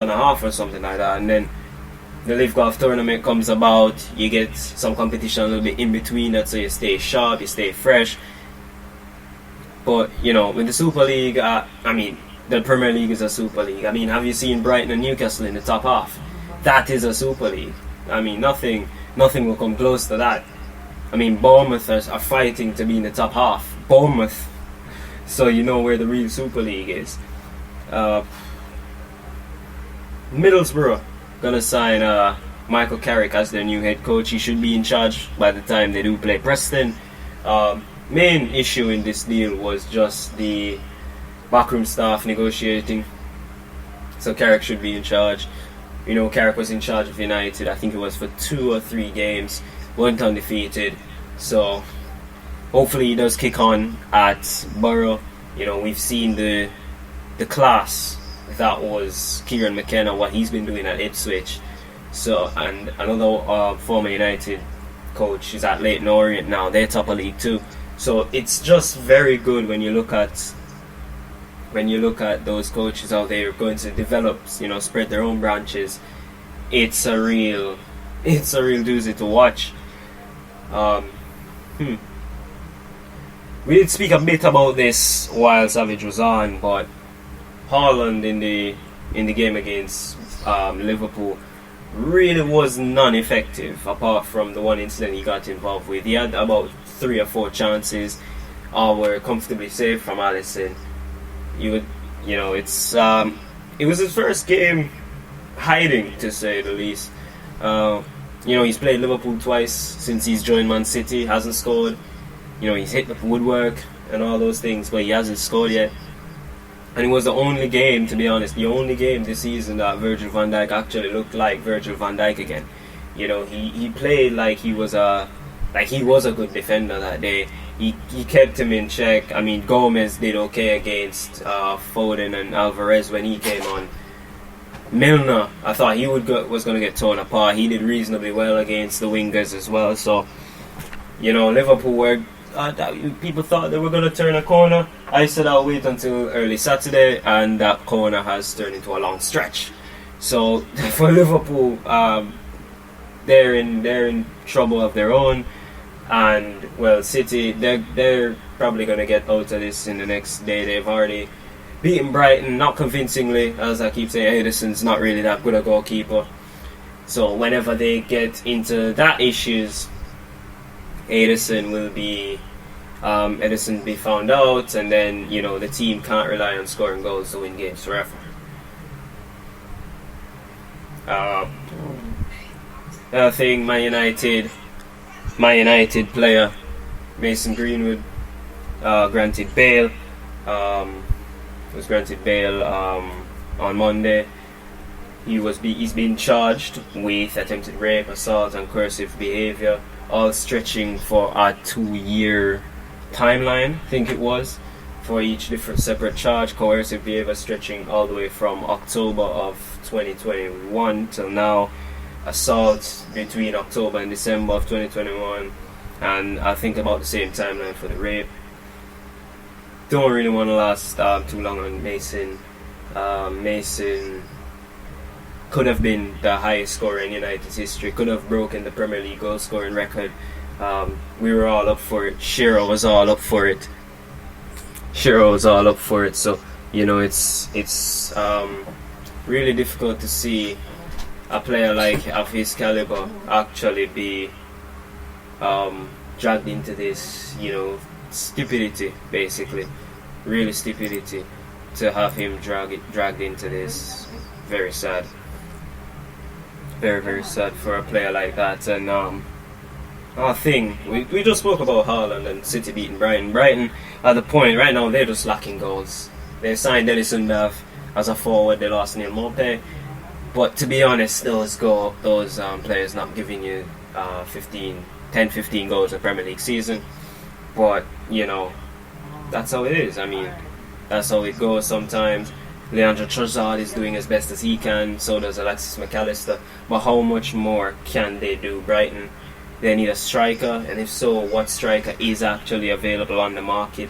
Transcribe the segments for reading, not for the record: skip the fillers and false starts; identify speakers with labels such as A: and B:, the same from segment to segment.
A: and a half or something like that, and then the Live Golf tournament comes about. You get some competition a little bit in between that, so you stay sharp, you stay fresh. But with the Super League, the Premier League is a Super League. Have you seen Brighton and Newcastle in the top half? That is a Super League. Nothing will come close to that. Bournemouth are fighting to be in the top half. Bournemouth. So you know where the real Super League is. Middlesbrough gonna sign Michael Carrick as their new head coach. He should be in charge by the time they do play Preston. Main issue in this deal was just the backroom staff negotiating. So Carrick should be in charge. Carrick was in charge of United. I think it was for 2 or 3 games. Went undefeated. So hopefully he does kick on at Borough. We've seen the class that was Kieran McKenna, what he's been doing at Ipswich. So, and another former United coach is at Leyton Orient now. They're top of League 2. So it's just very good when you look at those coaches out there going to develop, spread their own branches. It's a real doozy to watch. We did speak a bit about this while Savage was on, but Haaland in the game against Liverpool really was non-effective, apart from the one incident he got involved with. He had about 3 or 4 chances, all were comfortably saved from Alisson. It was his first game hiding, to say the least. He's played Liverpool twice since he's joined Man City, hasn't scored. He's hit the woodwork and all those things, but he hasn't scored yet. And it was the only game, to be honest, this season that Virgil van Dijk actually looked like Virgil van Dijk again. He played like he was a good defender that day. He kept him in check. Gomez did okay against Foden and Alvarez when he came on. Milner, I thought he was going to get torn apart. He did reasonably well against the wingers as well. So, Liverpool were... people thought they were going to turn a corner. I said I'll wait until early Saturday, and that corner has turned into a long stretch. So for Liverpool, they're in trouble of their own, and City, they're probably going to get out of this in the next day. They've already beaten Brighton, not convincingly, as I keep saying. Ederson's not really that good a goalkeeper, so whenever they get into that issues, Ederson be found out, and then the team can't rely on scoring goals to win games forever. Another thing, Man United player Mason Greenwood was granted bail on Monday. He's been charged with attempted rape, assault, and coercive behaviour, all stretching for a 2-year timeline, I think it was, for each different separate charge. Coercive behaviour stretching all the way from October of 2021 till now. Assault between October and December of 2021, and I think about the same timeline for the rape. Don't really want to last too long on Mason. Mason could have been the highest scorer in United's history, could have broken the Premier League goal scoring record. We were all up for it. Shearer was all up for it. So it's really difficult to see a player of his caliber actually be dragged into this, stupidity, basically. Really stupidity to have him dragged into this. Very sad. Very, very sad for a player like that. And we just spoke about Haaland and City beating Brighton. Brighton, at the point right now, they're just lacking goals. They signed Dennis Undav as a forward. They lost Neil Maupay. But to be honest, those players not giving you 10-15 goals a Premier League season. But that's how it is. That's how it goes sometimes. Leandro Trossard is doing as best as he can, so does Alexis McAllister. But how much more can they do? Brighton, they need a striker, and if so, what striker is actually available on the market?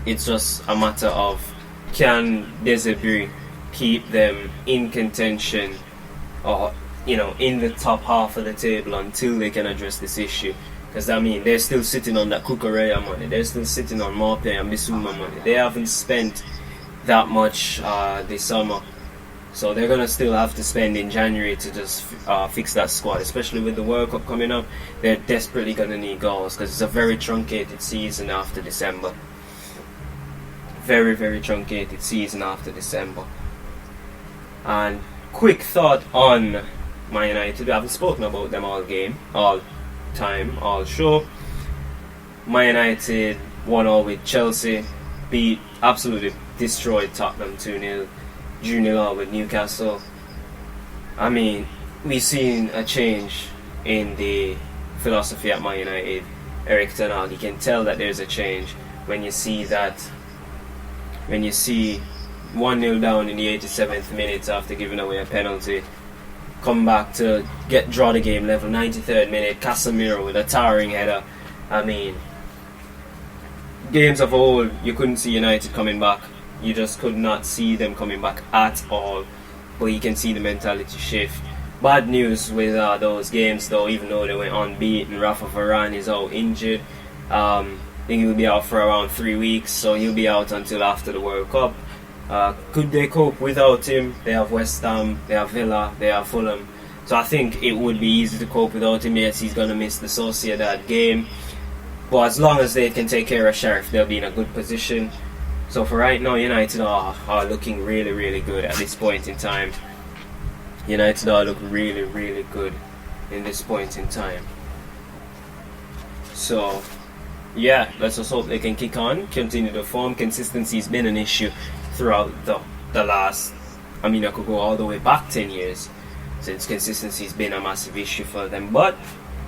A: It's just a matter of, can Desiree keep them in contention, or in the top half of the table until they can address this issue. Because I mean, they're still sitting on that Kukureya money, they're still sitting on Mbappe and Bissouma money. They haven't spent that much this summer, so they're gonna still have to spend in January to just fix that squad. Especially with the World Cup coming up, they're desperately gonna need goals because it's a very truncated season after December. Very, very truncated season after December. And quick thought on Man United. We haven't spoken about them all time, all show. Man United 1-0 with Chelsea, absolutely destroyed Tottenham 2-0, drew 0 with Newcastle. I mean, we've seen a change in the philosophy at Man United. Erik ten Hag, you can tell that there's a change when you see 1-0 down in the 87th minute after giving away a penalty. Come back to draw the game level. 93rd minute, Casemiro with a towering header. I mean, games of old, you couldn't see United coming back. You just could not see them coming back at all. But you can see the mentality shift. Bad news with those games though, even though they went unbeaten. Rafa Varane is out injured. I think he'll be out for around 3 weeks, so he'll be out until after the World Cup. Could they cope without him? They have West Ham, they have Villa, they have Fulham. So I think it would be easy to cope without him. Yes, he's going to miss the Sociedad game. But as long as they can take care of Sheriff, they'll be in a good position. So for right now, United are looking really, really good at this point in time. United are looking really, really good in this point in time. So, yeah, let's just hope they can kick on, continue the form. Consistency's been an issue throughout the last, I could go all the way back 10 years since consistency's been a massive issue for them. But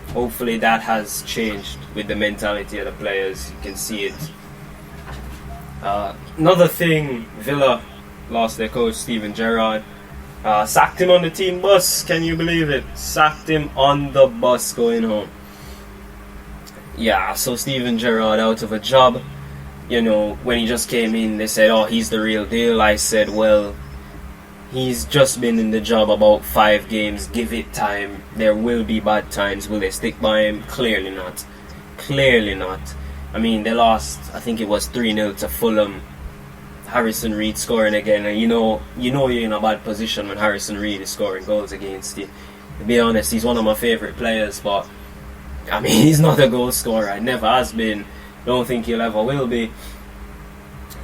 A: hopefully that has changed with the mentality of the players. You can see it. Another thing, Villa lost their coach, Steven Gerrard. Sacked him on the team bus, can you believe it? Sacked him on the bus going home. Yeah, so Steven Gerrard out of a job. When he just came in, they said, oh, he's the real deal. I said, well, he's just been in the job about 5 games. Give it time. There will be bad times. Will they stick by him? Clearly not. Clearly not. They lost, I think it was 3-0 to Fulham. Harrison Reed scoring again. And you know you're in a bad position when Harrison Reed is scoring goals against you. To be honest, he's one of my favourite players, but he's not a goal scorer. He never has been. Don't think he'll ever will be.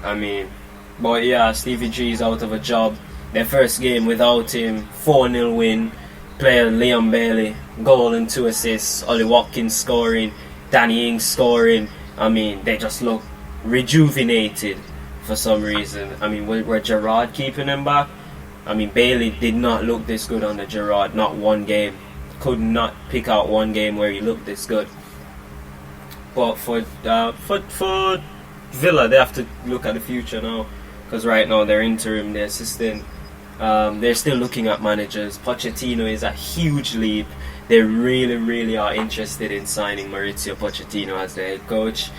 A: But yeah, Stevie G is out of a job. Their first game without him, 4-0 win. Player Liam Bailey, goal and 2 assists. Ollie Watkins scoring, Danny Ings scoring. They just look rejuvenated for some reason. Were Gerrard keeping them back? Bailey did not look this good under Gerrard. Not one game. Could not pick out one game where he looked this good. But for Villa, they have to look at the future now, because right now they're interim, they're assistant. They're still looking at managers. Pochettino is a huge leap. They really, really are interested in signing Mauricio Pochettino as their head coach.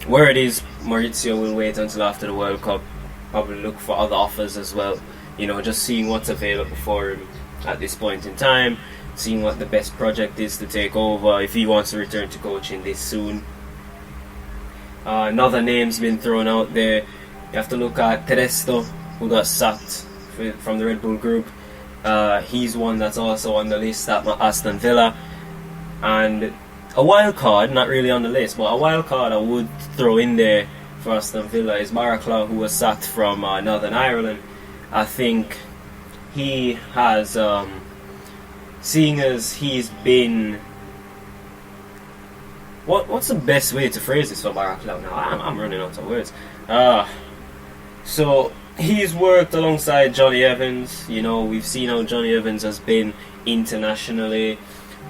A: Word is Mauricio will wait until after the World Cup, probably look for other offers as well. Just seeing what's available for him at this point in time, seeing what the best project is to take over if he wants to return to coaching this soon. Another name's been thrown out there. You have to look at Teresto, who got sacked from the Red Bull Group. He's one that's also on the list at Aston Villa. And a wild card, not really on the list, but a wild card I would throw in there for Aston Villa is Baraclough, who was sacked from Northern Ireland. I think he has, seeing as he's been... What's the best way to phrase this for Baraclough now? I'm running out of words. So he's worked alongside Johnny Evans. We've seen how Johnny Evans has been internationally.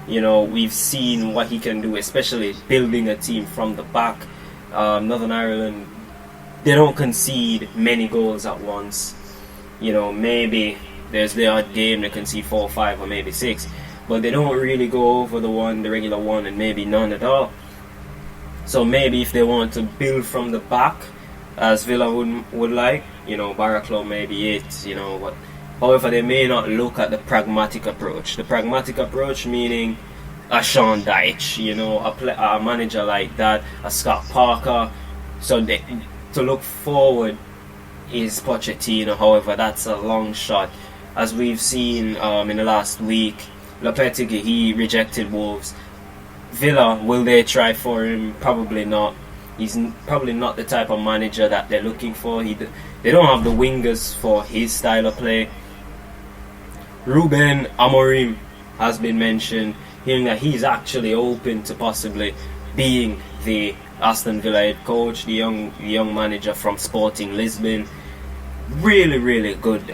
A: We've seen what he can do, especially building a team from the back. Northern Ireland, they don't concede many goals at once. Maybe there's the odd game they concede 4 or 5 or maybe 6, but they don't really go over the regular one, and maybe none at all. So maybe if they want to build from the back, as Villa would like, Baraclough may be it, but however, they may not look at the pragmatic approach. The pragmatic approach meaning a Sean Dyche, a manager like that, a Scott Parker. So to look forward is Pochettino. However, that's a long shot. As we've seen in the last week, Lopetegui, he rejected Wolves. Villa, will they try for him? Probably not. He's probably not the type of manager that they're looking for. They don't have the wingers for his style of play. Ruben Amorim has been mentioned, hearing that he's actually open to possibly being the Aston Villa head coach, the young manager from Sporting Lisbon. Really, really good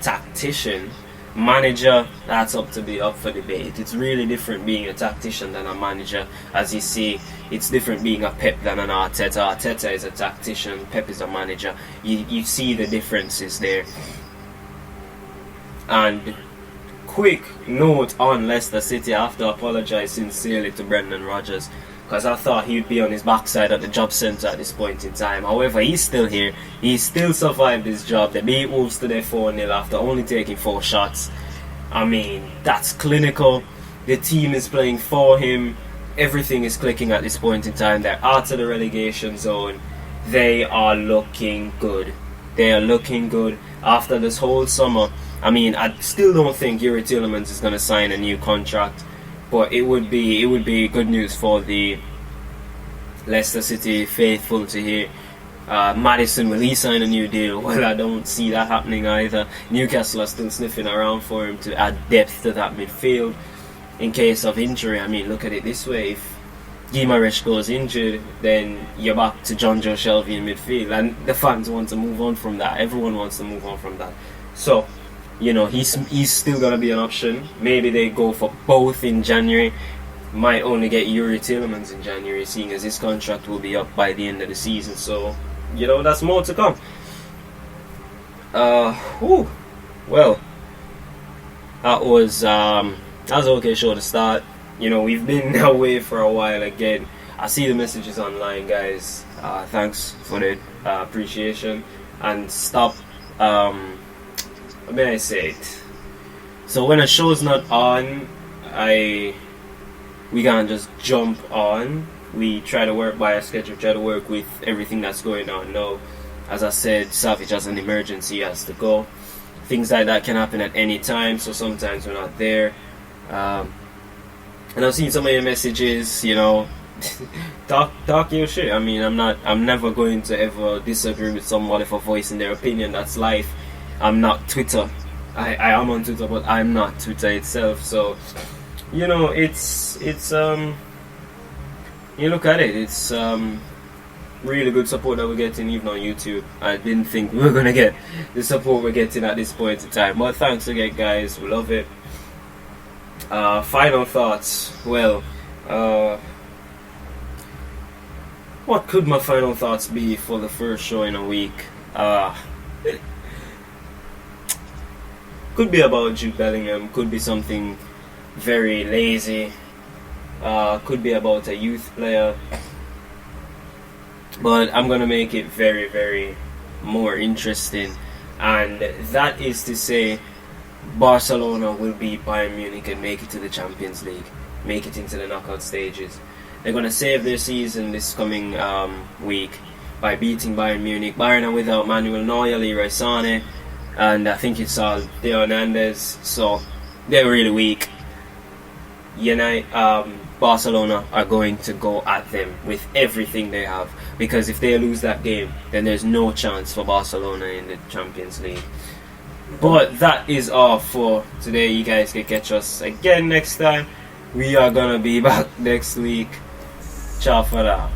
A: tactician. Manager, that's up for debate. It's really different being a tactician than a manager. As you see, it's different being a Pep than an Arteta. Arteta is a tactician, Pep is a manager. You see the differences there. And quick note on Leicester City, I have to apologise sincerely to Brendan Rodgers, because I thought he'd be on his backside at the job centre at this point in time. However, he's still here. He still survived his job. They beat Wolves today 4-0 after only taking 4 shots. I mean, that's clinical. The team is playing for him. Everything is clicking at this point in time. They're out of the relegation zone. They are looking good. They are looking good after this whole summer. I mean, I still don't think Yuri Tielemans is going to sign a new contract. But it would be good news for the Leicester City faithful to hear. Maddison, will he sign a new deal? Well, I don't see that happening either. Newcastle are still sniffing around for him to add depth to that midfield in case of injury. I mean, look at it this way: if Guimaraes goes injured, then you're back to John Joe Shelvey in midfield, and the fans want to move on from that. Everyone wants to move on from that. So, he's still going to be an option. Maybe they go for both in January. Might only get Yuri Tielemans in January, seeing as his contract will be up by the end of the season. So, that's more to come. Well, that was an okay show to start. We've been away for a while again. I see the messages online, guys. Thanks for the appreciation. And stop... how may I say it? So when a show's not on, we can't just jump on. We try to work by a schedule, try to work with everything that's going on. Now, as I said, Savage has an emergency, he has to go. Things like that can happen at any time, so sometimes we're not there. And I've seen some of your messages, talk your shit. I mean, I'm never going to ever disagree with somebody for voicing their opinion. That's life. I'm not Twitter. I am on Twitter, but I'm not Twitter itself. So, it's you look at it, it's really good support that we're getting even on YouTube. I didn't think we were going to get the support we're getting at this point in time. But thanks again, guys. We love it. Final thoughts. Well, what could my final thoughts be for the first show in a week? Could be about Jude Bellingham, could be something very lazy, could be about a youth player, but I'm gonna make it very, very more interesting, and that is to say Barcelona will beat Bayern Munich and make it to the Champions League, make it into the knockout stages. They're gonna save their season this coming week by beating Bayern Munich. Bayern are without Manuel Neuer, Leroy Sané, and I think it's Theo Hernandez, so they're really weak. Barcelona are going to go at them with everything they have, because if they lose that game, then there's no chance for Barcelona in the Champions League. But that is all for today. You guys can catch us again next time. We are gonna be back next week. Ciao for now.